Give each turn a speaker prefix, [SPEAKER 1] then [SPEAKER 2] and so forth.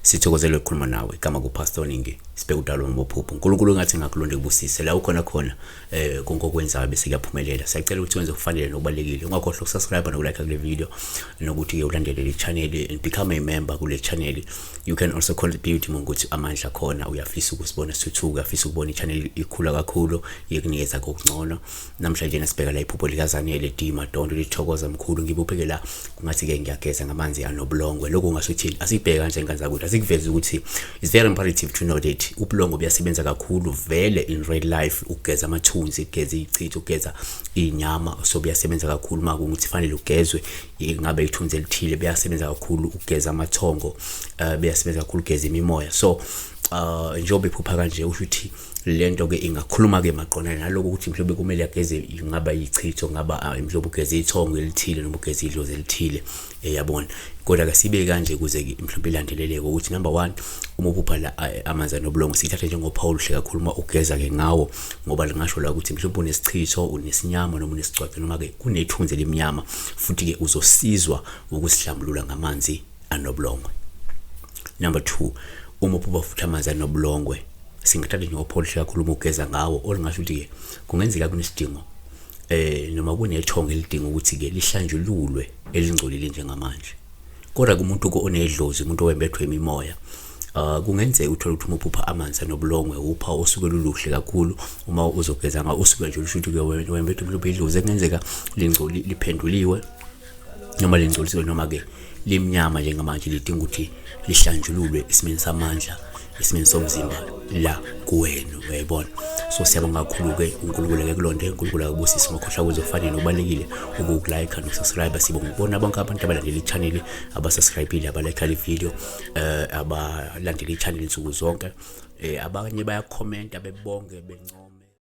[SPEAKER 1] Sithokozele ukukhuluma nawe igama kuPastor Ningi sibheka udalo ngobuphupho uNkulunkulu ngathi ngakulonde kubusise la ukhona khona konke okwenzayo bese kuyaphumelela. Siyacela ukuthi wenze okufanele nokubalekile, ungakhohlwa ukusubscribe nokulike kule video nokuthi ke ulandele le channel and become a member kule channel. You can also contribute ngokuthi amandla khona uyafisa ukusibona sithuthuka, uyafisa ukubona ichannel ikhula kakhulu yekunikeza kokungcono. Namhlanje nasibheka la iphupho likazanele Dima Dondo lithokoza mkhulu ngibupheke la kungathi ke ngiyageza ngamanzi anobulongwe. Lokho ngashuthi asibheka kanje ngenza ukuthi asikuveza ukuthi it's very imperative to know that ubulongwe buyasebenza kakhulu vele in real life. Ugeza amathunzi, ugeza ichitho, ugeza inyama, so buyasebenza kakhulu makungukuthi fanele ugezwe ngabe ithunzi elithile. Buyasebenza kakhulu ugeza amathongo, buyasebenza kakhulu ugeza imimoya. So njobe iphupha kanje ushuthi lento ke ingakhuluma ke maqonana naloko ukuthi mhlobo kumele ageze ngaba ichitho, ngaba mhlobo ugeze ithongo elithile noma ugeze idlozi elithile, yabona. Kodwa ke sibe kanje kuze ke mhlobo ilandeleleke ukuthi number 1 uma uphupha la amanzi anobulongwe sithathe njengoPaul hle kakhulu uma ugeza ke ngawo, ngoba lingasho la ukuthi mhlobo unesichitho, unesinyama noma unesicwaco noma ke kunethunzi lemnyama, futhi ke uzosizwa ukusihlambulula ngamanzi anobulongwe. Number 2 uma uphupha futhi amanzi anobulongwe singathatha njengoPaul hle kakhulu uma ugeza ngawo, olingasho ukuthi ke kungenzeka kunesidingo noma kunethongo elidinga ukuthi ke lihlanjululwe elingcolile njengamanje. Kodwa kumuntu onedlozi, umuntu owembethwe imimoya, kungenzeka uthola ukuthi uphupha amanzi anobulongwe upha osuke luluhle kakhulu uma uzogeza ngawo usuke nje ushuthi ke wembethwe mhlophe idlozi, kungenzeka lingcoli liphenduliwe noma lingcolisiwe noma ke limnyama njengamanje lidinga ukuthi lihlanjululwe esimeni samandla, esimeni somzimba la kuwena, uyayibona. So siyabonga kakhulu ke uNkulunkulu ke kulonde, uNkulunkulu akubusise ngokhohlwa kwezofanele nokubalekile ukulike nokusubscribe. Sibonga ukubona bonke abantu abalandela ichannel, abasubscribeile, abalike le video, abalandela ichannel insuku zonke, abanye baya comment bebonge benco